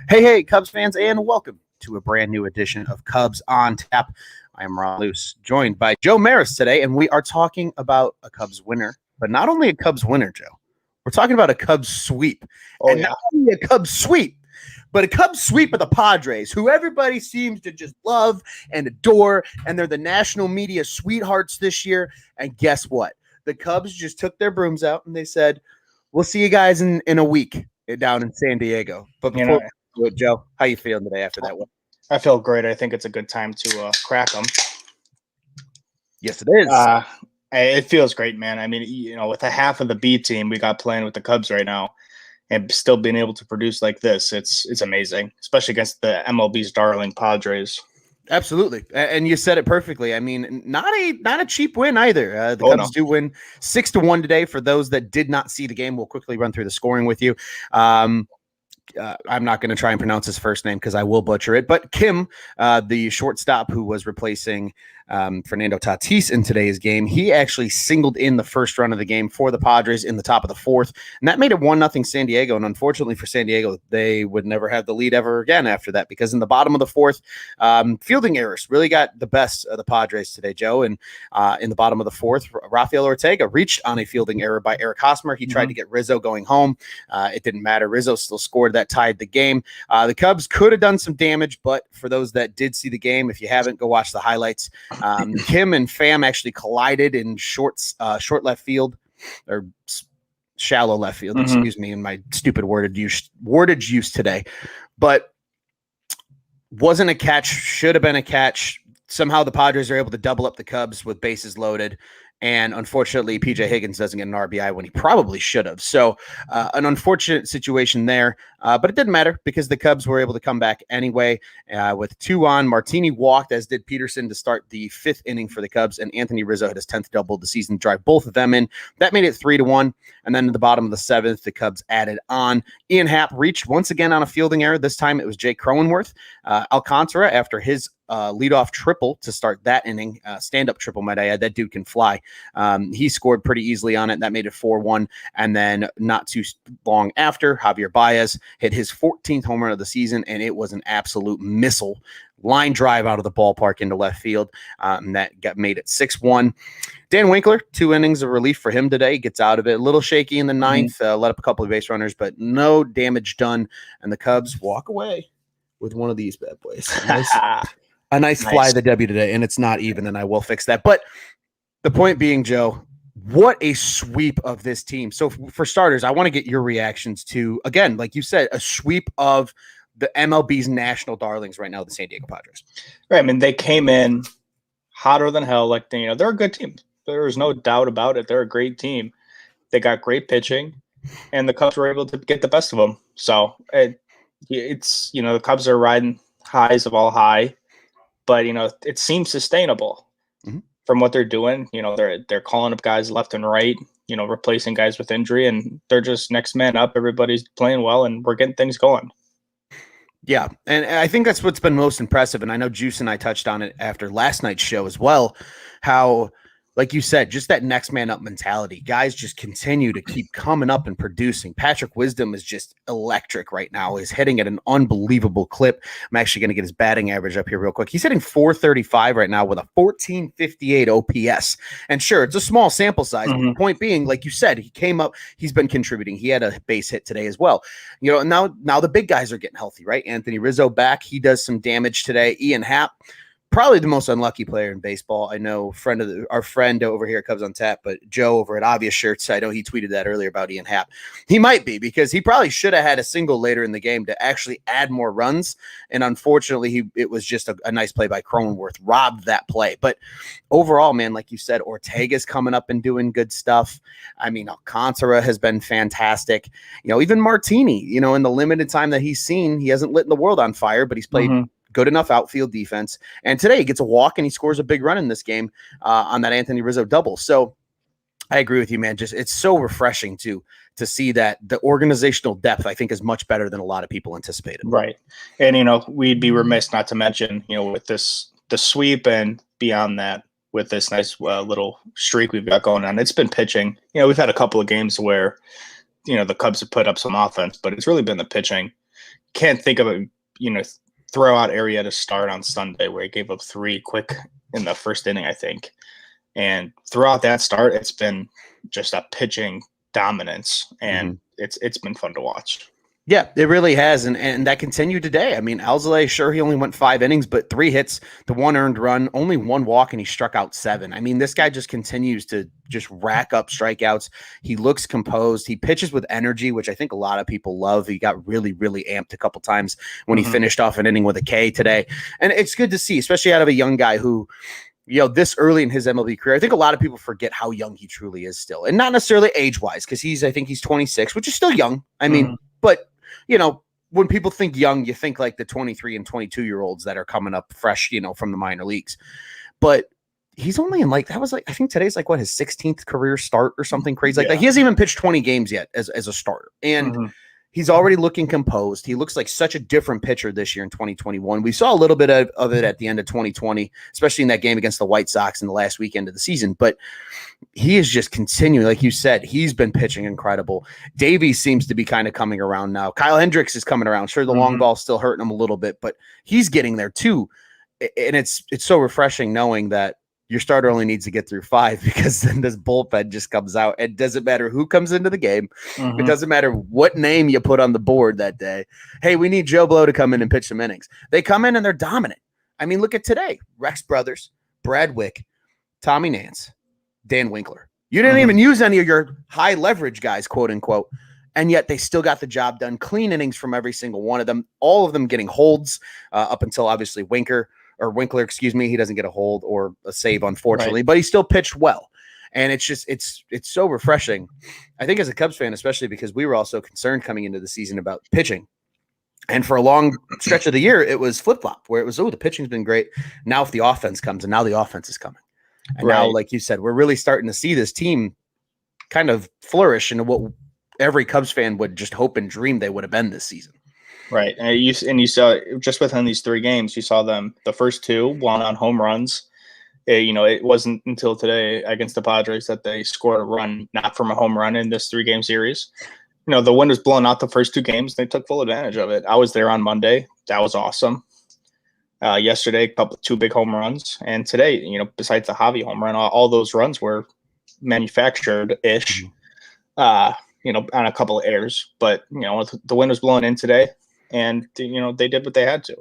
Hey, Cubs fans, and welcome to a brand new edition of Cubs on Tap. I am Ron Luce, joined by Joe Maris today, and we are talking about a Cubs winner, but not only a Cubs winner, Joe. We're talking about a Cubs sweep. Not only a Cubs sweep, but a Cubs sweep of the Padres, who everybody seems to just love and adore, and they're the national media sweethearts this year. And guess what? The Cubs just took their brooms out, and they said, we'll see you guys in a week down in San Diego. But before Joe, how you feeling today after that one? I feel great. I think it's a good time to crack them. Yes, it is. It feels great, man. I mean, with a half of the B team we got playing with the Cubs right now, and still being able to produce like this, it's amazing, especially against the MLB's darling Padres. Absolutely, and you said it perfectly. I mean, not a cheap win either. The Cubs do win 6-1 today. For those that did not see the game, we'll quickly run through the scoring with you. I'm not going to try and pronounce his first name because I will butcher it. But Kim, the shortstop who was replacing Fernando Tatis in today's game, he actually singled in the first run of the game for the Padres in the top of the fourth. And that made it 1-0 San Diego. And unfortunately for San Diego, they would never have the lead ever again after that, because in the bottom of the fourth, fielding errors really got the best of the Padres today, Joe. And in the bottom of the fourth, Rafael Ortega reached on a fielding error by Eric Hosmer. He tried to get Rizzo going home. It didn't matter. Rizzo still scored. That tied the game. The Cubs could have done some damage, but for those that did see the game, if you haven't, go watch the highlights. Kim and Pham actually collided in short left field, or shallow left field, excuse me, in my stupid wordage use today. But wasn't a catch, should have been a catch. Somehow the Padres are able to double up the Cubs with bases loaded. And unfortunately, P.J. Higgins doesn't get an RBI when he probably should have. So an unfortunate situation there. But it didn't matter because the Cubs were able to come back anyway. With 2 on, Martini walked, as did Peterson, to start the 5th inning for the Cubs. And Anthony Rizzo had his 10th double of the season, drive both of them in. That made it 3-1. And then at the bottom of the 7th, the Cubs added on. Ian Happ reached once again on a fielding error. This time it was Jake Cronenworth. Alcantara, after his leadoff triple to start that inning, stand-up triple, might I add. That dude can fly. He scored pretty easily on it. That made it 4-1. And then not too long after, Javier Baez hit his 14th home run of the season, and it was an absolute missile. Line drive out of the ballpark into left field. And that made it 6-1. Dan Winkler, 2 innings of relief for him today. Gets out of it. A little shaky in the 9th. Let up a couple of base runners, but no damage done. And the Cubs walk away with one of these bad boys. A nice fly of the W today, and it's not even, and I will fix that. But the point being, Joe, what a sweep of this team. So for starters, I want to get your reactions to, again, like you said, a sweep of the MLB's national darlings right now, the San Diego Padres. Right. I mean, they came in hotter than hell. Like, they're a good team. There's no doubt about it. They're a great team. They got great pitching, and the Cubs were able to get the best of them. So it's the Cubs are riding highs of all high. But, it seems sustainable from what they're doing. They're calling up guys left and right, replacing guys with injury, and they're just next man up. Everybody's playing well, and we're getting things going. Yeah, and I think that's what's been most impressive. And I know Juice and I touched on it after last night's show as well, how, like you said, just that next man up mentality. Guys just continue to keep coming up and producing. Patrick Wisdom is just electric right now. He's hitting at an unbelievable clip. I'm actually going to get his batting average up here real quick. He's hitting .435 right now with a 1458 OPS. And sure, it's a small sample size. But the point being, like you said, he came up. He's been contributing. He had a base hit today as well. Now the big guys are getting healthy, right? Anthony Rizzo back. He does some damage today. Ian Happ, probably the most unlucky player in baseball. I know our friend over here at Cubs on Tap, but Joe over at Obvious Shirts, I know he tweeted that earlier about Ian Happ. He might be, because he probably should have had a single later in the game to actually add more runs. And unfortunately, it was just a nice play by Cronenworth, robbed that play. But overall, man, like you said, Ortega's coming up and doing good stuff. I mean, Alcantara has been fantastic. Even Martini, in the limited time that he's seen, he hasn't lit the world on fire, but he's played good enough outfield defense. And today he gets a walk and he scores a big run in this game on that Anthony Rizzo double. So I agree with you, man. Just it's so refreshing to see that the organizational depth, I think, is much better than a lot of people anticipated. Right. And, we'd be remiss not to mention, with the sweep and beyond that, with this nice little streak we've got going on. It's been pitching. We've had a couple of games where, the Cubs have put up some offense, but it's really been the pitching. can't think of a throw-out area to start on Sunday where he gave up 3 quick in the first inning, I think. And throughout that start, it's been just a pitching dominance, and it's been fun to watch. Yeah, it really has, and that continued today. I mean, Alzolay, sure, he only went 5 innings, but 3 hits, the 1 earned run, only 1 walk, and he struck out 7. I mean, this guy just continues to just rack up strikeouts. He looks composed. He pitches with energy, which I think a lot of people love. He got really, really amped a couple times when he finished off an inning with a K today, and it's good to see, especially out of a young guy who – this early in his MLB career, I think a lot of people forget how young he truly is still, and not necessarily age-wise, because I think he's 26, which is still young. I mean, but when people think young, you think like the 23 and 22-year-olds that are coming up fresh, from the minor leagues. But he's only in I think today's his 16th career start or something crazy like that. He hasn't even pitched 20 games yet as a starter, and he's already looking composed. He looks like such a different pitcher this year in 2021. We saw a little bit of it at the end of 2020, especially in that game against the White Sox in the last weekend of the season. But he is just continuing. Like you said, he's been pitching incredible. Davies seems to be kind of coming around now. Kyle Hendricks is coming around. Sure, the long ball's still hurting him a little bit, but he's getting there too. And it's so refreshing knowing that your starter only needs to get through 5, because then this bullpen just comes out. It doesn't matter who comes into the game. It doesn't matter what name you put on the board that day. Hey, we need Joe Blow to come in and pitch some innings. They come in and they're dominant. I mean, look at today. Rex Brothers, Brad Wick, Tommy Nance, Dan Winkler. You didn't even use any of your high leverage guys, quote unquote, and yet they still got the job done. Clean innings from every single one of them, all of them getting holds up until obviously Winkler, he doesn't get a hold or a save, unfortunately, but he still pitched well. And it's just, it's so refreshing. I think as a Cubs fan, especially because we were also concerned coming into the season about pitching. And for a long stretch of the year, it was flip-flop where it was, the pitching's been great. Now if the offense comes, and now the offense is coming. And now, like you said, we're really starting to see this team kind of flourish into what every Cubs fan would just hope and dream they would have been this season. Right. And you saw just within these 3 games, you saw them, the first 2 won on home runs. It wasn't until today against the Padres that they scored a run, not from a home run in this 3-game series. The wind was blowing out the first 2 games. They took full advantage of it. I was there on Monday. That was awesome. Yesterday, 2 big home runs. And today, besides the Javi home run, all those runs were manufactured-ish, on a couple of errors. But, the wind was blowing in today. And, they did what they had to.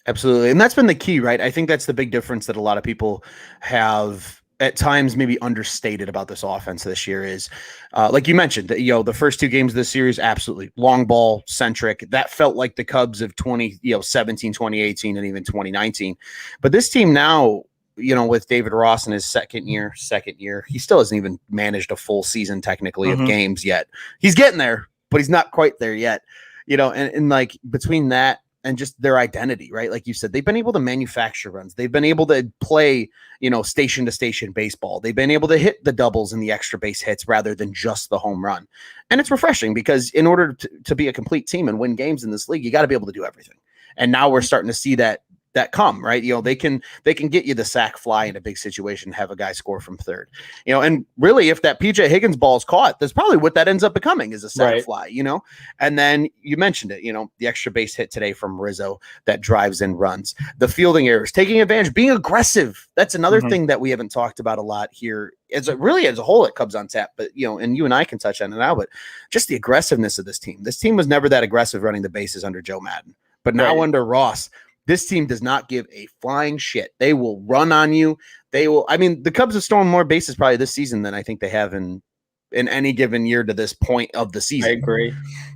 Absolutely. And that's been the key, right? I think that's the big difference that a lot of people have at times maybe understated about this offense this year is, like you mentioned, the first 2 games of this series, absolutely long ball centric. That felt like the Cubs of 2017, 2018, and even 2019. But this team now, with David Ross in his second year, he still hasn't even managed a full season technically of games yet. He's getting there, but he's not quite there yet. And like between that and just their identity, right? Like you said, they've been able to manufacture runs. They've been able to play, station to station baseball. They've been able to hit the doubles and the extra base hits rather than just the home run. And it's refreshing because in order to be a complete team and win games in this league, you got to be able to do everything. And now we're starting to see that come, right? They can get you the sack fly in a big situation, have a guy score from third, and really if that PJ Higgins ball is caught, that's probably what that ends up becoming is a sack fly, and then you mentioned it, the extra base hit today from Rizzo that drives in runs, the fielding errors, taking advantage, being aggressive. That's another thing that we haven't talked about a lot here as a whole at Cubs on Tap, but and you and I can touch on it now, but just the aggressiveness of this team was never that aggressive running the bases under Joe Madden, but now under Ross, this team does not give a flying shit. They will run on you. The Cubs have stolen more bases probably this season than I think they have in any given year to this point of the season. I agree.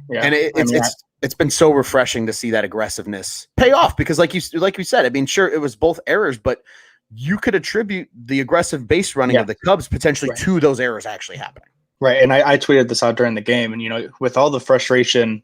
Yeah. And it's been so refreshing to see that aggressiveness pay off because like you said, sure, it was both errors, but you could attribute the aggressive base running of the Cubs potentially to those errors actually happening. Right. And I tweeted this out during the game, and, with all the frustration,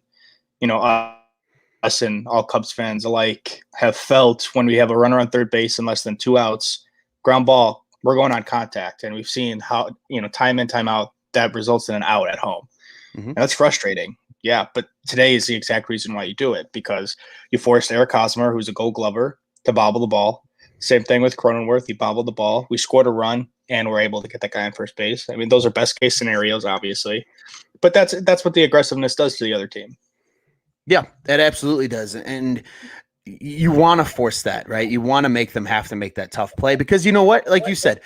us and all Cubs fans alike have felt when we have a runner on third base and less than 2 outs, ground ball, we're going on contact. And we've seen how, time in, time out, that results in an out at home. And that's frustrating. Yeah. But today is the exact reason why you do it, because you forced Eric Hosmer, who's a Gold Glover, to bobble the ball. Same thing with Cronenworth. He bobbled the ball. We scored a run and we're able to get that guy on first base. Those are best case scenarios, obviously, but that's what the aggressiveness does to the other team. Yeah, it absolutely does. And you want to force that, right? You want to make them have to make that tough play because you know what? Like you said,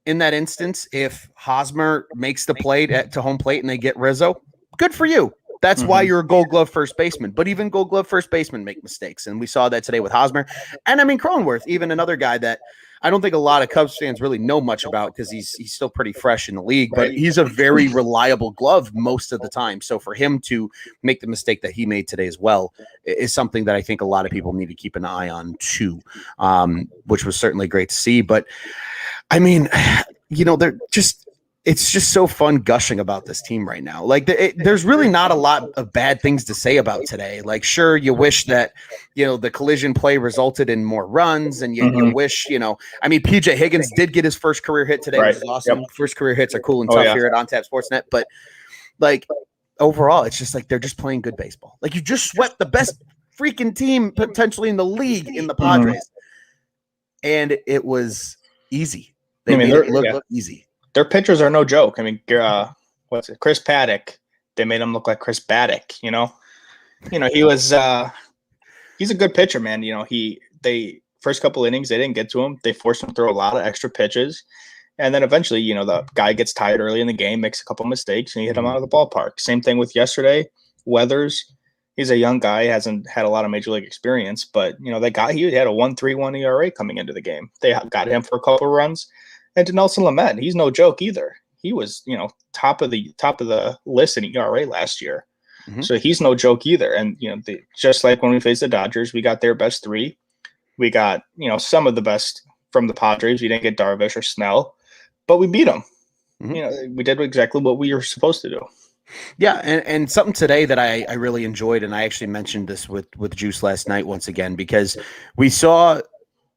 in that instance, if Hosmer makes the play to home plate and they get Rizzo, good for you. That's why you're a Gold Glove first baseman. But even Gold Glove first basemen make mistakes, and we saw that today with Hosmer. And I mean Cronenworth, even another guy that I don't think a lot of Cubs fans really know much about because he's still pretty fresh in the league. But he's a very reliable glove most of the time. So for him to make the mistake that he made today as well is something that I think a lot of people need to keep an eye on too, which was certainly great to see. But I mean, you know, it's just so fun gushing about this team right now. Like there's really not a lot of bad things to say about today. Like, sure, you wish that, you know, the collision play resulted in more runs and you wish, you know, I mean, PJ Higgins did get his first career hit today, which is awesome. Yep. First career hits are cool and tough here at OnTap Sportsnet. But like overall, it's just like, they're just playing good baseball. Like you just swept the best freaking team potentially in the league in the Padres. And it was easy. They made it look easy. Their pitchers are no joke. I mean, what's it? Chris Paddock. They made him look like Chris Baddock. You know, he was. He's a good pitcher, man. You know, they first couple innings they didn't get to him. They forced him to throw a lot of extra pitches, and then eventually, you know, the guy gets tired early in the game, makes a couple mistakes, and he hit him out of the ballpark. Same thing with yesterday. Weathers. He's a young guy, hasn't had a lot of major league experience, but you know, he had a 1.31 ERA coming into the game. They got him for a couple runs. And to Nelson Lamet, he's no joke either. He was, you know, top of the list in ERA last year. So he's no joke either. And, you know, just like when we faced the Dodgers, we got their best three. We got, you know, some of the best from the Padres. We didn't get Darvish or Snell, but we beat them. You know, we did exactly what we were supposed to do. Yeah, and something today that I really enjoyed, and I actually mentioned this with Juice last night once again, because we saw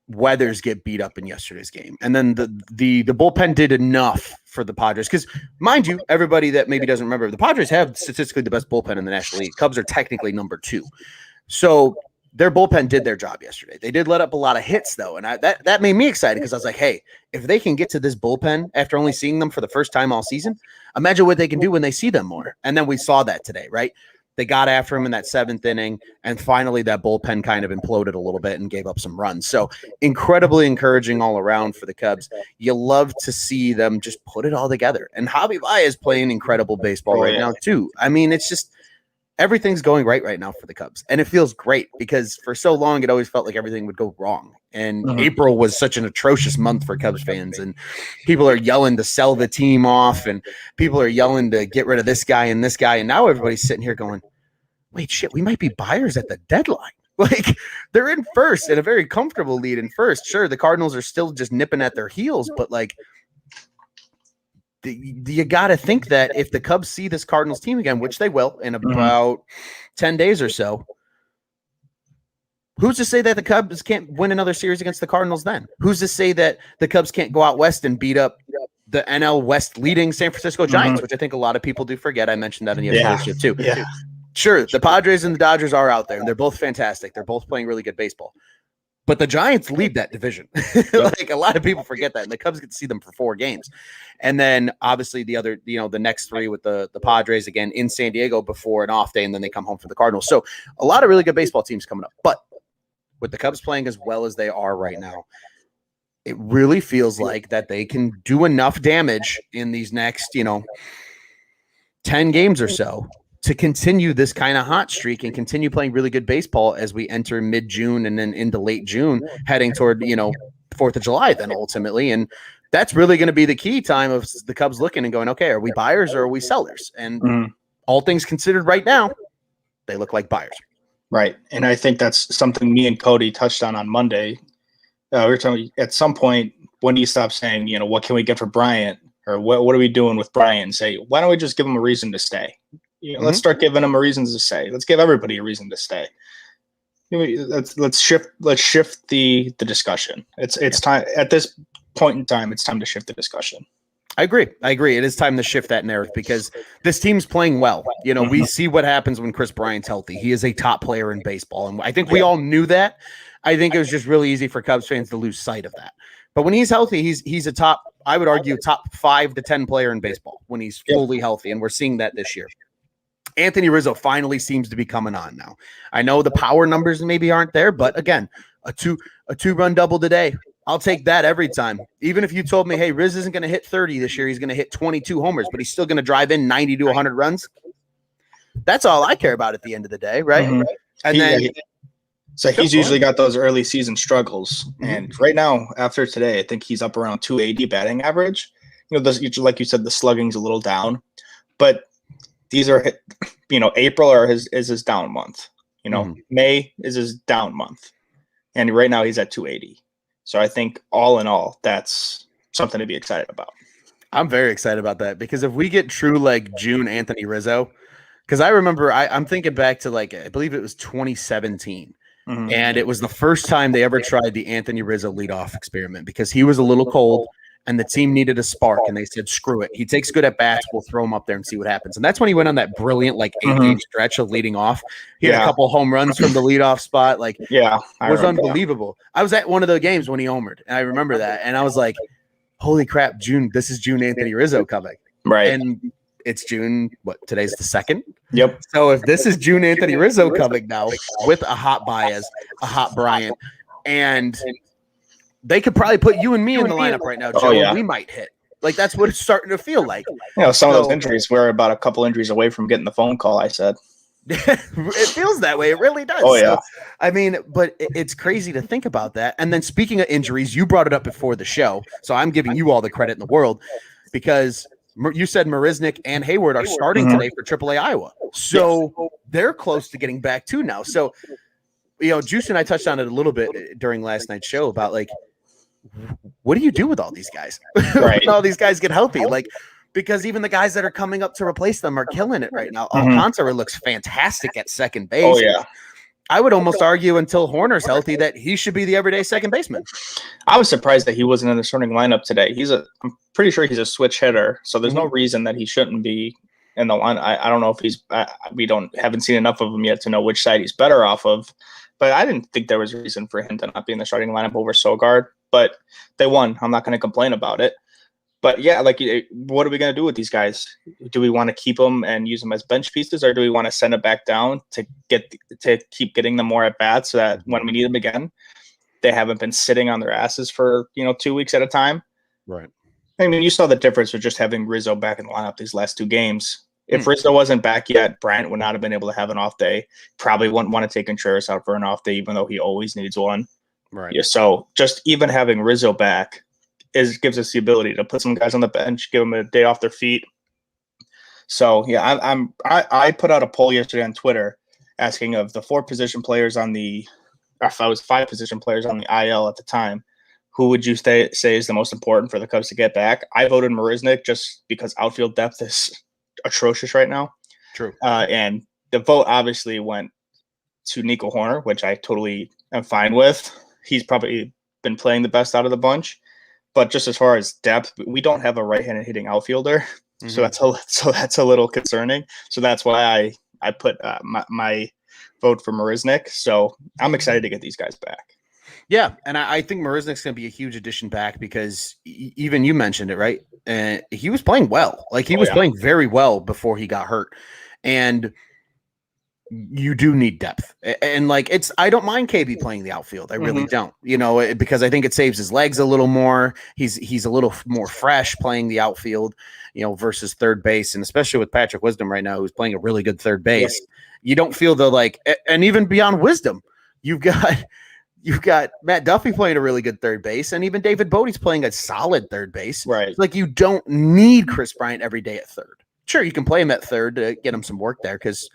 Weathers get beat up in yesterday's game. And then the bullpen did enough for the Padres. Because, mind you, everybody that maybe doesn't remember, the Padres have statistically the best bullpen in the National League. Cubs are technically number 2. So their bullpen did their job yesterday. They did let up a lot of hits, though. And that made me excited because I was like, hey, if they can get to this bullpen after only seeing them for the first time all season, imagine what they can do when they see them more. And then we saw that today, right? They got after him in that 7th inning, and finally that bullpen kind of imploded a little bit and gave up some runs. So incredibly encouraging all around for the Cubs. You love to see them just put it all together. And Javi Baez is playing incredible baseball now too. I mean, it's just everything's going right now for the Cubs. And it feels great because for so long it always felt like everything would go wrong. And April was such an atrocious month for Cubs fans. And people are yelling to sell the team off, and people are yelling to get rid of this guy and this guy. And now everybody's sitting here going, wait, shit, we might be buyers at the deadline. Like, they're in first and a very comfortable lead in first. Sure, the Cardinals are still just nipping at their heels, but like, you got to think that if the Cubs see this Cardinals team again, which they will in about 10 days or so, who's to say that the Cubs can't win another series against the Cardinals then? Who's to say that the Cubs can't go out west and beat up the NL West leading San Francisco Giants, which I think a lot of people do forget. I mentioned that in yesterday's show too. Yeah. Sure, the Padres and the Dodgers are out there, and they're both fantastic. They're both playing really good baseball. But the Giants lead that division. Like, a lot of people forget that, and the Cubs get to see them for 4 games. And then obviously the other, you know, the next 3 with the Padres again in San Diego before an off day, and then they come home for the Cardinals. So a lot of really good baseball teams coming up. But with the Cubs playing as well as they are right now, it really feels like that they can do enough damage in these next, you know, 10 games or so to continue this kind of hot streak and continue playing really good baseball as we enter mid-June and then into late June, heading toward, you know, 4th of July then ultimately. And that's really going to be the key time of the Cubs looking and going, okay, are we buyers or are we sellers? And all things considered right now, they look like buyers. Right. And I think that's something me and Cody touched on Monday. We were talking at some point, when do you stop saying, you know, what can we get for Bryant? Or what are we doing with Bryant? Say, why don't we just give him a reason to stay? You know, let's start giving them a reason to stay. Let's give everybody a reason to stay. Let's shift the discussion. It's time at this point in time. It's time to shift the discussion. I agree. It is time to shift that narrative because this team's playing well. You know, we see what happens when Chris Bryant's healthy. He is a top player in baseball, and I think we all knew that. I think it was just really easy for Cubs fans to lose sight of that. But when he's healthy, he's a top, I would argue, top 5 to 10 player in baseball when he's fully healthy, and we're seeing that this year. Anthony Rizzo finally seems to be coming on now. I know the power numbers maybe aren't there, but again, a two-run double today, I'll take that every time. Even if you told me, hey, Riz isn't going to hit 30 this year, he's going to hit 22 homers, but he's still going to drive in 90 to 100 runs. That's all I care about at the end of the day, right? Mm-hmm. And so he's usually got those early season struggles. Mm-hmm. And right now, after today, I think he's up around 280 batting average. Like you said, the slugging's a little down, but these are, April is his down month. May is his down month. And right now he's at 280. So I think all in all, that's something to be excited about. I'm very excited about that because if we get true like June Anthony Rizzo, because I remember I'm thinking back to I believe it was 2017. Mm-hmm. And it was the first time they ever tried the Anthony Rizzo leadoff experiment because he was a little cold and the team needed a spark. And they said, screw it. He takes good at bats. We'll throw him up there and see what happens. And that's when he went on that brilliant 8-game stretch of leading off. He had a couple home runs from the leadoff spot. It was unbelievable. I was at one of the games when he homered. And I remember that. And I was like, holy crap, June. This is June Anthony Rizzo coming. Right. And it's June, today's the 2nd? Yep. So if this is June Anthony Rizzo coming now with a hot Baez, a hot Bryant, and they could probably put you and me in the lineup right now, Joe, and we might hit. That's what it's starting to feel like. Some of those injuries, we're about a couple injuries away from getting the phone call, I said. It feels that way. It really does. Oh, yeah. So, but it's crazy to think about that. And then speaking of injuries, you brought it up before the show, so I'm giving you all the credit in the world because you said Marisnik and Hayward are starting today for AAA Iowa. So they're close to getting back too now. So, Juice and I touched on it a little bit during last night's show about what do you do with all these guys? Right. When all these guys get healthy? Because even the guys that are coming up to replace them are killing it right now. Alcantara looks fantastic at second base. Oh, yeah. I would almost argue until Horner's healthy that he should be the everyday second baseman. I was surprised that he wasn't in the starting lineup today. I'm pretty sure he's a switch hitter, so there's no reason that he shouldn't be in the line. I don't know if he's haven't seen enough of him yet to know which side he's better off of, but I didn't think there was a reason for him to not be in the starting lineup over Sogard, but they won. I'm not going to complain about it. But yeah, what are we going to do with these guys? Do we want to keep them and use them as bench pieces, or do we want to send it back down to keep getting them more at bats so that when we need them again, they haven't been sitting on their asses for 2 weeks at a time? Right. I mean, you saw the difference with just having Rizzo back in the lineup these last 2 games. If Rizzo wasn't back yet, Bryant would not have been able to have an off day. Probably wouldn't want to take Contreras out for an off day, even though he always needs one. Right. Yeah, so just even having Rizzo back gives us the ability to put some guys on the bench, give them a day off their feet. So yeah, I put out a poll yesterday on Twitter asking of the 5 position players on the IL at the time, who would you say is the most important for the Cubs to get back? I voted Marisnik just because outfield depth is atrocious right now. True. And the vote obviously went to Nico Horner, which I totally am fine with. He's probably been playing the best out of the bunch. But just as far as depth, we don't have a right-handed hitting outfielder, so that's a little concerning. So that's why I put my vote for Marisnik. So I'm excited to get these guys back. Yeah, and I think Marisnik's going to be a huge addition back because even you mentioned it, right? He was playing well. He was playing very well before he got hurt, and you do need depth. And I don't mind KB playing the outfield. I really don't, because I think it saves his legs a little more. He's a little more fresh playing the outfield, versus third base. And especially with Patrick Wisdom right now, who's playing a really good third base, you don't feel and even beyond Wisdom, you've got Matt Duffy playing a really good third base. And even David Bodie's playing a solid third base. Right. You don't need Chris Bryant every day at third. Sure. You can play him at third to get him some work there. Cause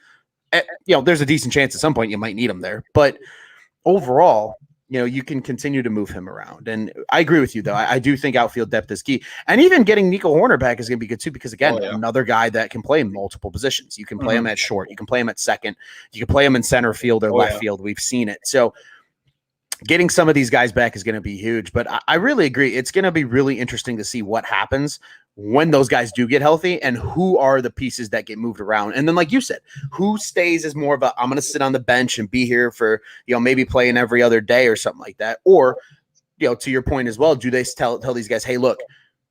there's a decent chance at some point you might need him there, but overall, you can continue to move him around. And I agree with you, though. I do think outfield depth is key. And even getting Nico Horner back is going to be good, too, because, again, another guy that can play multiple positions. You can play him at short. You can play him at second. You can play him in center field or left field. We've seen it. So getting some of these guys back is going to be huge. But I really agree. It's going to be really interesting to see what happens when those guys do get healthy and who are the pieces that get moved around. And then, like you said, who stays as more of I'm going to sit on the bench and be here for, maybe playing every other day or something like that. Or, to your point as well, do they tell these guys, hey, look,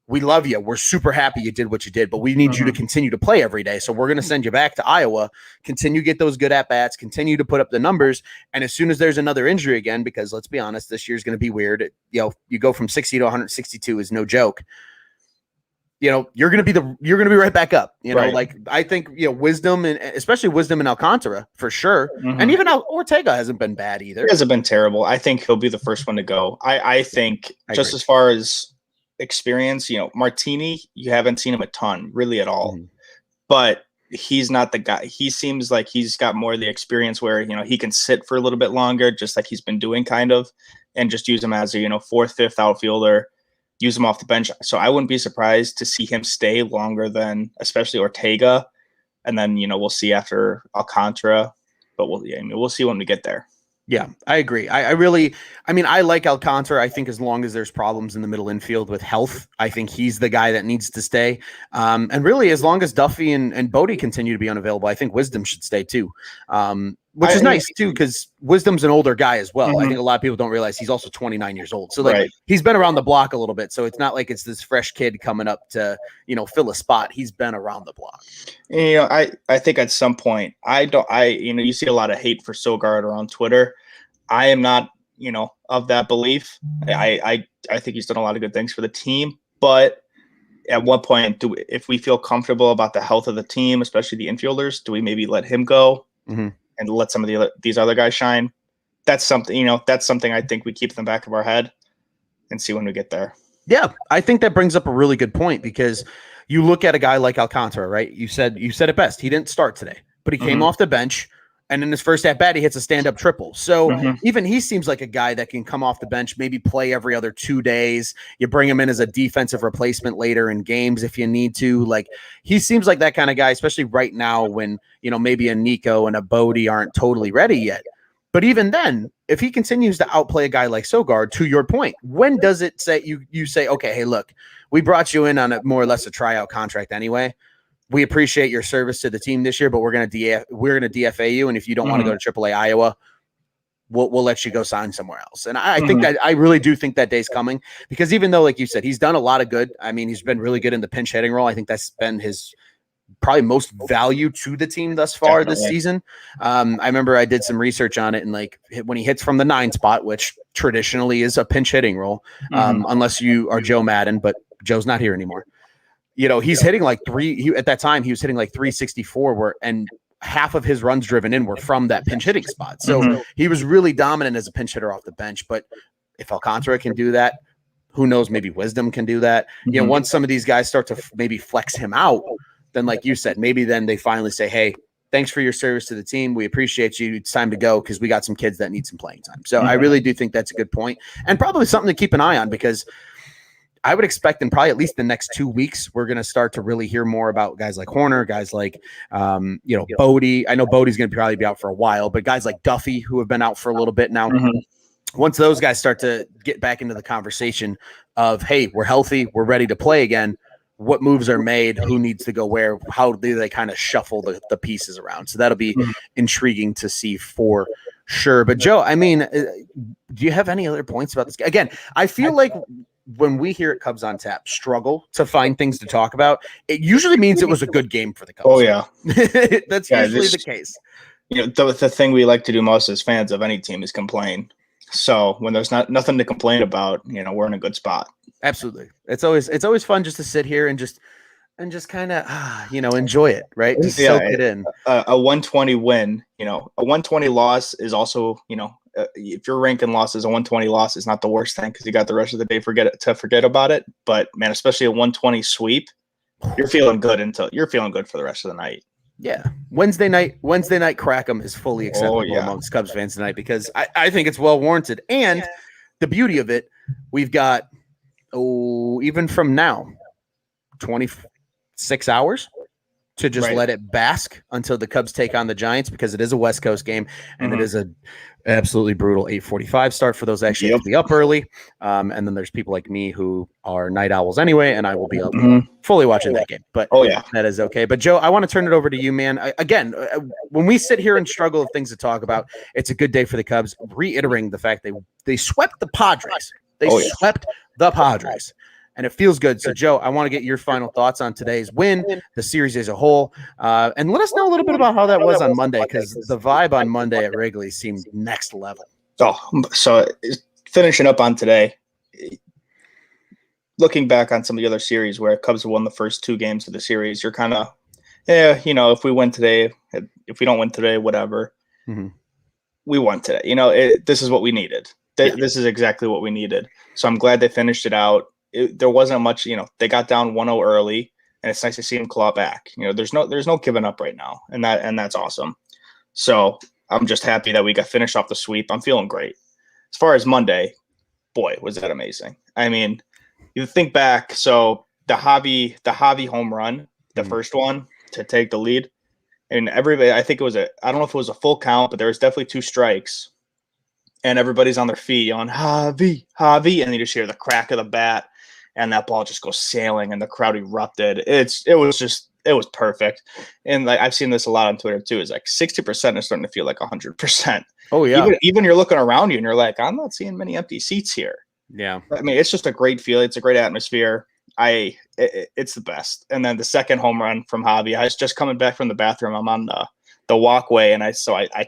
we love you. We're super happy you did what you did, but we need you to continue to play every day. So we're going to send you back to Iowa, continue to get those good at-bats, continue to put up the numbers. And as soon as there's another injury again, because let's be honest, this year's going to be weird. You go from 60 to 162 is no joke. You're going to be right back up. Like I think, Wisdom, and especially Wisdom and Alcantara for sure. And even Ortega hasn't been bad either. He hasn't been terrible. I think he'll be the first one to go. I think just as far as experience, Martini, you haven't seen him a ton really at all, but he's not the guy. He seems like he's got more of the experience where, he can sit for a little bit longer, just like he's been doing kind of, and just use him as a, fourth, fifth outfielder, use him off the bench. So I wouldn't be surprised to see him stay longer than especially Ortega. And then, we'll see after Alcantara, but we'll see when we get there. Yeah, I agree. I like Alcantara. I think as long as there's problems in the middle infield with health, I think he's the guy that needs to stay. And really, as long as Duffy and Bodie continue to be unavailable, I think Wisdom should stay too. Which is nice too, because Wisdom's an older guy as well. I think a lot of people don't realize he's also 29 years old. So he's been around the block a little bit. So it's not like it's this fresh kid coming up to, fill a spot. He's been around the block. I think at some point you see a lot of hate for Sogard around Twitter. I am not, of that belief. I think he's done a lot of good things for the team, but at what point if we feel comfortable about the health of the team, especially the infielders, do we maybe let him go? And let some of these other guys shine? That's something, I think we keep in the back of our head and see when we get there. Yeah, I think that brings up a really good point, because you look at a guy like Alcantara, right? You said it best. He didn't start today, but he came off the bench, and in his first at bat, he hits a stand-up triple. So even he seems like a guy that can come off the bench, maybe play every other 2 days. You bring him in as a defensive replacement later in games if you need to. Like, he seems like that kind of guy, especially right now when, maybe a Nico and a Bodie aren't totally ready yet. But even then, if he continues to outplay a guy like Sogard, to your point, when does it say you say, okay, hey, look, we brought you in on a more or less a tryout contract anyway. We appreciate your service to the team this year, but we're going to DFA you. And if you don't want to go to AAA Iowa, we'll let you go sign somewhere else. And I think that I really do think that day's coming, because even though, like you said, he's done a lot of good. I mean, he's been really good in the pinch hitting role. I think that's been his probably most value to the team thus far this season. I remember I did some research on it, and like when he hits from the 9 spot, which traditionally is a pinch hitting role, unless you are Joe Madden, but Joe's not here anymore. He's hitting like at that time he was hitting like 364, and half of his runs driven in were from that pinch hitting spot. So he was really dominant as a pinch hitter off the bench. But if Alcantara can do that, who knows, maybe Wisdom can do that. Once some of these guys start to maybe flex him out, then like you said, maybe then they finally say, hey, thanks for your service to the team. We appreciate you. It's time to go, because we got some kids that need some playing time. So I really do think that's a good point, and probably something to keep an eye on, because I would expect in probably at least the next 2 weeks, we're going to start to really hear more about guys like Horner, guys like, Bodie. I know Bodie's going to probably be out for a while, but guys like Duffy, who have been out for a little bit now. Once those guys start to get back into the conversation of, hey, we're healthy, we're ready to play again, what moves are made, who needs to go where, how do they kind of shuffle the pieces around? So that'll be intriguing to see for sure. But Joe, I mean, do you have any other points about this? Again, I feel like when we here at Cubs on Tap struggle to find things to talk about, it usually means it was a good game for the Cubs. Oh yeah. That's usually the case. The thing we like to do most as fans of any team is complain. So when there's nothing to complain about, we're in a good spot. Absolutely. It's always fun just to sit here and just kind of, enjoy it, right? Just soak it in. A 120 win, a 120 loss is also, if you're ranking losses, a 120 loss is not the worst thing, because you got the rest of the day to forget about it. But man, especially a 120 sweep, you're feeling good for the rest of the night. Yeah. Wednesday night crack'em is fully acceptable amongst Cubs fans tonight, because I think it's well warranted. And the beauty of it, we've got, even from now, 26 hours to just let it bask until the Cubs take on the Giants, because it is a West Coast game, and it is a absolutely brutal 8:45 start for those actually have to be up early. And then there's people like me who are night owls anyway, and I will be up fully watching that game. But that is okay. But Joe, I want to turn it over to you, man. Again, when we sit here and struggle of things to talk about, it's a good day for the Cubs. Reiterating the fact they swept the Padres. They swept the Padres. and it feels good. So, Joe, I want to get your final thoughts on today's win, the series as a whole, and let us know a little bit about how that was on Monday, because the vibe on Monday at Wrigley seemed next level. Oh, so finishing up on today, looking back on some of the other series where Cubs have won the first 2 games of the series, you're kind of, if we win today, if we don't win today, whatever. Mm-hmm. We won today. This is what we needed. This is exactly what we needed. So I'm glad they finished it out. There wasn't much, they got down 1-0 early, and it's nice to see them claw back. There's no giving up right now, and that's awesome. So I'm just happy that we got finished off the sweep. I'm feeling great. As far as Monday, boy, was that amazing. I mean, you think back, so the Javi home run, the first one to take the lead, and everybody, I think it was I don't know if it was a full count, but there was definitely 2 strikes, and everybody's on their feet on Javi, and you just hear the crack of the bat, and that ball just goes sailing, and the crowd erupted. It was perfect. And like, I've seen this a lot on Twitter too. Is like 60% is starting to feel like 100%. Oh yeah. Even you're looking around you and you're like, I'm not seeing many empty seats here. Yeah. I mean, it's just a great feeling. It's a great atmosphere. It's the best. And then the second home run from Javi, I was just coming back from the bathroom. I'm on the walkway, and I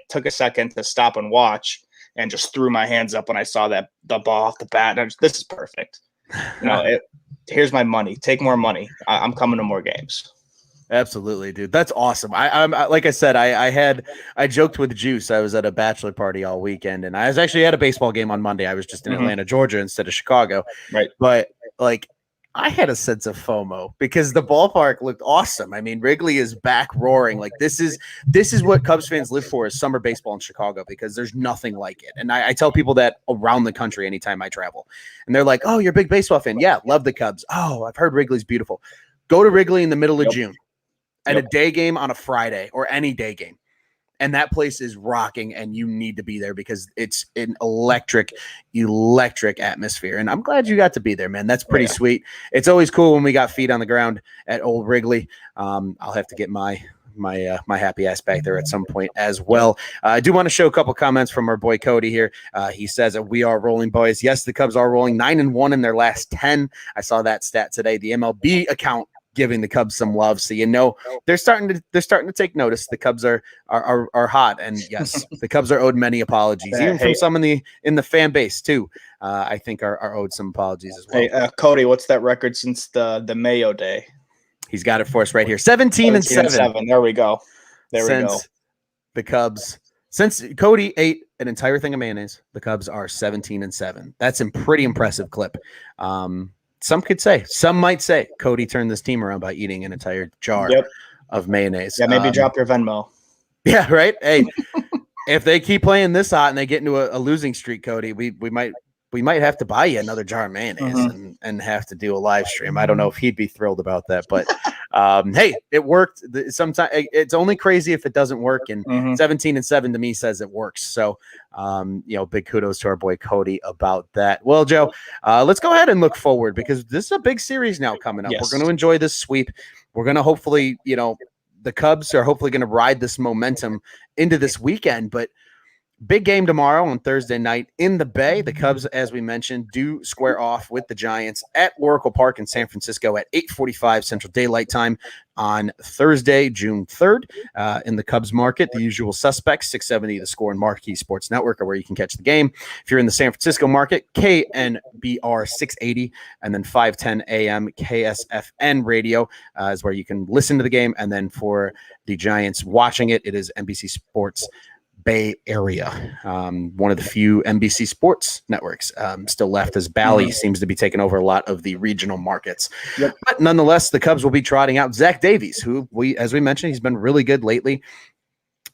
took a second to stop and watch, and just threw my hands up when I saw that the ball off the bat. And this is perfect. Here's my money. Take more money. I'm coming to more games. Absolutely, dude. That's awesome. I'm like I said, I joked with Juice. I was at a bachelor party all weekend, and I was actually at a baseball game on Monday. I was just in Atlanta, Georgia instead of Chicago. Right. But like, I had a sense of FOMO because the ballpark looked awesome. I mean, Wrigley is back roaring. Like, this is what Cubs fans live for, is summer baseball in Chicago, because there's nothing like it. And I tell people that around the country anytime I travel, and they're like, "Oh, you're a big baseball fan." Yeah, love the Cubs. Oh, I've heard Wrigley's beautiful. Go to Wrigley in the middle of June. And a day game on a Friday, or any day game, and that place is rocking, and you need to be there because it's an electric atmosphere. And I'm glad you got to be there, man. That's pretty sweet. It's always cool when we got feet on the ground at Old Wrigley. I'll have to get my happy ass back there at some point as well. I do want to show a couple comments from our boy Cody here. He says, "We are rolling, boys." Yes, the Cubs are rolling, 9-1 in their last 10. I saw that stat today. The MLB account giving the Cubs some love, so they're starting to take notice. The Cubs are hot, and yes, the Cubs are owed many apologies, even from some in the fan base too. I think are owed some apologies as well. Hey, Cody, what's that record since the Mayo Day? He's got it for us right here. 17-7. There we go. The Cubs, since Cody ate an entire thing of mayonnaise, the Cubs are 17-7. That's a pretty impressive clip. Some might say Cody turned this team around by eating an entire jar of mayonnaise. Yeah, maybe drop your Venmo. Yeah, right. Hey, if they keep playing this hot and they get into a losing streak, Cody, we might have to buy you another jar of mayonnaise and have to do a live stream. I don't know if he'd be thrilled about that, but hey, it worked. Sometimes it's only crazy if it doesn't work, and 17-7 to me says it works. So, big kudos to our boy Cody about that. Well, Joe, let's go ahead and look forward, because this is a big series now coming up. Yes. We're going to enjoy this sweep. We're going to hopefully, the Cubs are hopefully going to ride this momentum into this weekend, but big game tomorrow on Thursday night in the Bay. The Cubs, as we mentioned, do square off with the Giants at Oracle Park in San Francisco at 8:45 Central Daylight Time on Thursday, June 3rd. In the Cubs market, the usual suspects, 670 The Score and Marquee Sports Network are where you can catch the game. If you're in the San Francisco market, KNBR 680 and then 510 AM KSFN radio is where you can listen to the game. And then for the Giants watching it, it is NBC Sports Bay Area, one of the few NBC sports networks still left, as Bally seems to be taking over a lot of the regional markets. But nonetheless, the Cubs will be trotting out Zach Davies, who as we mentioned, he's been really good lately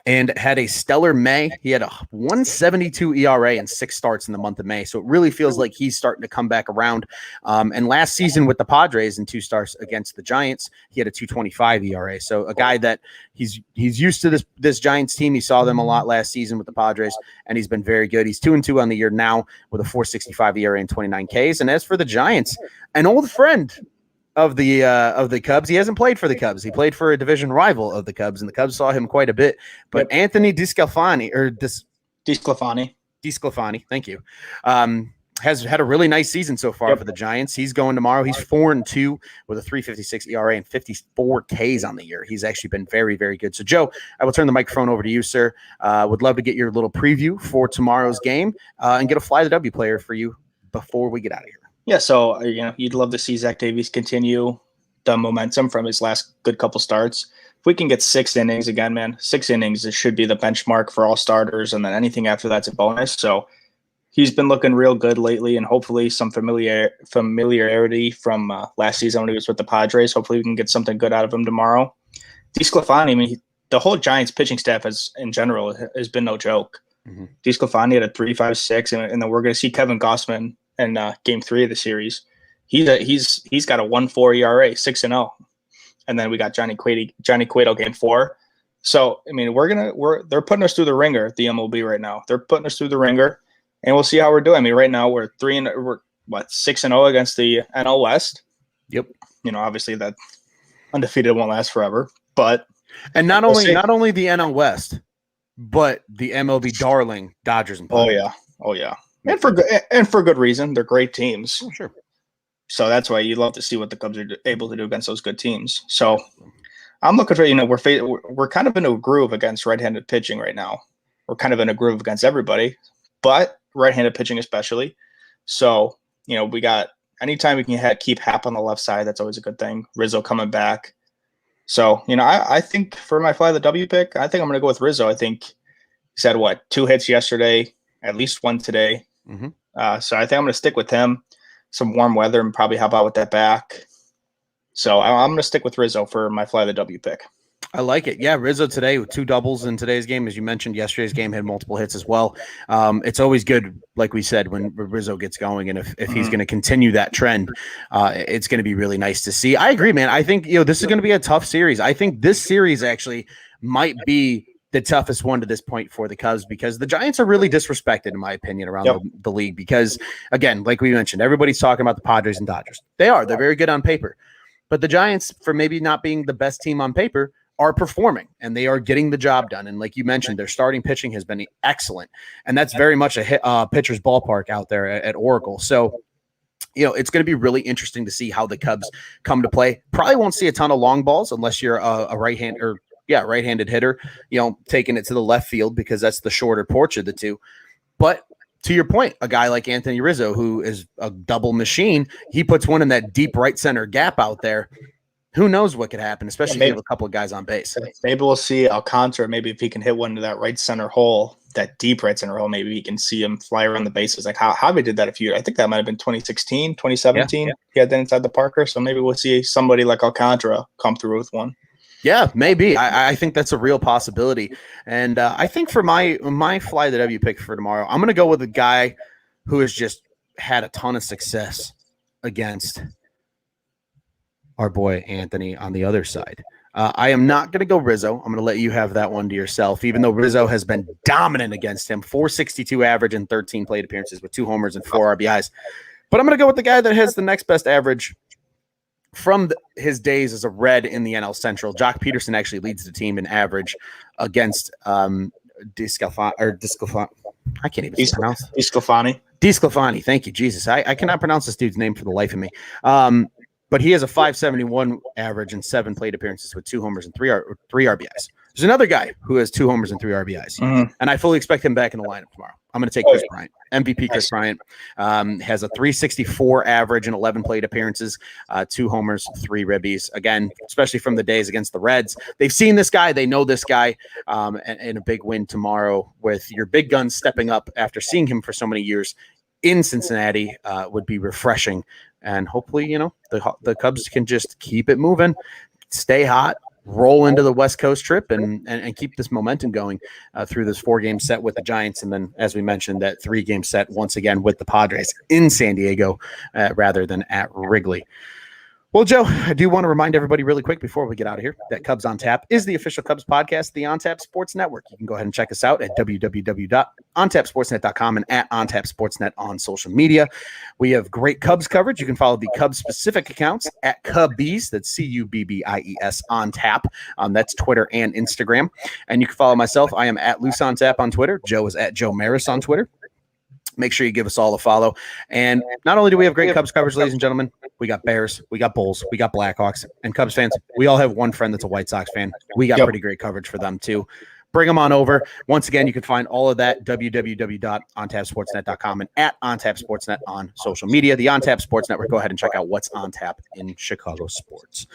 and had a stellar May. He had a 1.72 ERA and 6 starts in the month of May. So it really feels like he's starting to come back around. And last season with the Padres in 2 starts against the Giants, he had a 2.25 ERA. So a guy that he's used to this Giants team. He saw them a lot last season with the Padres, and he's been very good. He's 2-2 on the year now with a 4.65 ERA and 29 Ks. And as for the Giants, an old friend of the Cubs. He hasn't played for the Cubs. He played for a division rival of the Cubs, and the Cubs saw him quite a bit. But Anthony DeSclafani, DeSclafani. Thank you. has had a really nice season so far for the Giants. He's going tomorrow. He's 4-2 with a 3.56 ERA and 54 Ks on the year. He's actually been very, very good. So, Joe, I will turn the microphone over to you, sir. Would love to get your little preview for tomorrow's game and get a Fly the W player for you before we get out of here. Yeah, so you'd love to see Zach Davies continue the momentum from his last good couple starts. If we can get 6 innings again, man, 6 innings, it should be the benchmark for all starters, and then anything after that's a bonus. So he's been looking real good lately, and hopefully some familiarity from last season when he was with the Padres. Hopefully we can get something good out of him tomorrow. DeSclafani, I mean, the whole Giants pitching staff in general has been no joke. Mm-hmm. DeSclafani had a 3.56, and then we're going to see Kevin Gossman in Game 3 of the series. He's got a 1.4 ERA, 6-0. And then we got Johnny Cueto Game 4. So I mean, they're putting us through the ringer, the MLB right now. They're putting us through the ringer, and we'll see how we're doing. I mean, right now we're 6-0 against the NL West. Yep. Obviously that undefeated won't last forever, but not only the NL West, but the MLB darling Dodgers and Padres. Oh yeah. And for good reason. They're great teams. Oh, sure. So that's why you'd love to see what the Cubs are able to do against those good teams. So I'm looking for, we're kind of in a groove against right-handed pitching right now. We're kind of in a groove against everybody, but right-handed pitching especially. So, we got anytime we can keep Happ on the left side, that's always a good thing. Rizzo coming back. So, I think for my Fly the W pick, I think I'm going to go with Rizzo. I think he's had 2 hits yesterday, at least 1 today. Mm-hmm. So I think I'm going to stick with him. Some warm weather and probably help out with that back. So I'm going to stick with Rizzo for my Fly the W pick. I like it. Yeah, Rizzo today with 2 doubles in today's game. As you mentioned, yesterday's game had multiple hits as well. It's always good, like we said, when Rizzo gets going. And if he's going to continue that trend, it's going to be really nice to see. I agree, man. I think this is going to be a tough series. I think this series actually might be the toughest one to this point for the Cubs because the Giants are really disrespected, in my opinion, around the league. Because, again, like we mentioned, everybody's talking about the Padres and Dodgers. They're very good on paper. But the Giants, for maybe not being the best team on paper, are performing, and they are getting the job done. And like you mentioned, their starting pitching has been excellent. And that's very much a pitcher's ballpark out there at Oracle. So, it's going to be really interesting to see how the Cubs come to play. Probably won't see a ton of long balls unless you're a right-handed hitter, taking it to the left field because that's the shorter porch of the two. But to your point, a guy like Anthony Rizzo, who is a double machine, he puts one in that deep right center gap out there. Who knows what could happen, especially if you have a couple of guys on base. Maybe we'll see Alcantara. Maybe if he can hit one to that right center hole, that deep right center hole, maybe we can see him fly around the bases. Like how he did that a few years. I think that might have been 2016, 2017. Yeah. He had that inside the Parker. So maybe we'll see somebody like Alcantara come through with one. Yeah, maybe. I think that's a real possibility. And I think for my Fly the W pick for tomorrow, I'm going to go with a guy who has just had a ton of success against our boy Anthony on the other side. I am not going to go Rizzo. I'm going to let you have that one to yourself, even though Rizzo has been dominant against him. 462 average in 13 plate appearances with 2 homers and 4 RBIs. But I'm going to go with the guy that has the next best average from his days as a Red in the NL Central. Jock Peterson actually leads the team in average against DeSclafani. I can't even pronounce it. DeSclafani. Thank you, Jesus. I cannot pronounce this dude's name for the life of me. But he has a 571 average in 7 plate appearances with 2 homers and 3 RBIs. There's another guy who has 2 homers and 3 RBIs, and I fully expect him back in the lineup tomorrow. I'm going to take Chris Bryant. MVP Chris Bryant has a 364 average in 11 plate appearances, 2 homers, 3 ribbies. Again, especially from the days against the Reds. They've seen this guy. They know this guy. And a big win tomorrow with your big guns stepping up after seeing him for so many years in Cincinnati would be refreshing. And hopefully, the Cubs can just keep it moving, stay hot, roll into the West Coast trip, and keep this momentum going through this 4-game set with the Giants. And then, as we mentioned, that 3-game set once again with the Padres in San Diego rather than at Wrigley. Well, Joe, I do want to remind everybody really quick before we get out of here that Cubs on Tap is the official Cubs podcast, the On Tap Sports Network. You can go ahead and check us out at www.ontapsportsnet.com and at OnTapSportsNet on social media. We have great Cubs coverage. You can follow the Cubs-specific accounts at Cubbies, that's Cubbies on Tap. That's Twitter and Instagram. And you can follow myself. I am at Loose on Tap on Twitter. Joe is at Joe Maris on Twitter. Make sure you give us all a follow. And not only do we have great Cubs coverage, ladies and gentlemen, we got Bears, we got Bulls, we got Blackhawks, and Cubs fans. We all have one friend that's a White Sox fan. We got pretty great coverage for them too. Bring them on over. Once again, you can find all of that www.ontapsportsnet.com and at OnTapSportsNet on social media. The OnTap Sports Network. Go ahead and check out what's on tap in Chicago sports.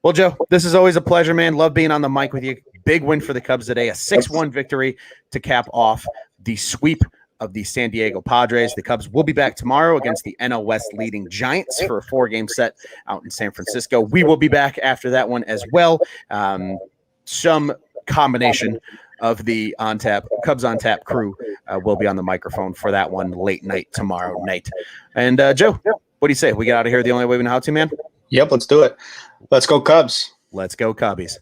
Well, Joe, this is always a pleasure, man. Love being on the mic with you. Big win for the Cubs today, a 6-1 victory to cap off the sweep of the San Diego Padres. The Cubs will be back tomorrow against the NL West leading Giants for a 4-game set out in San Francisco. We will be back after that one as well. Some combination of the Cubs on Tap crew will be on the microphone for that one late night tomorrow night. And Joe, what do you say? We get out of here the only way we know how to, man? Yep, let's do it. Let's go Cubs. Let's go Cubbies.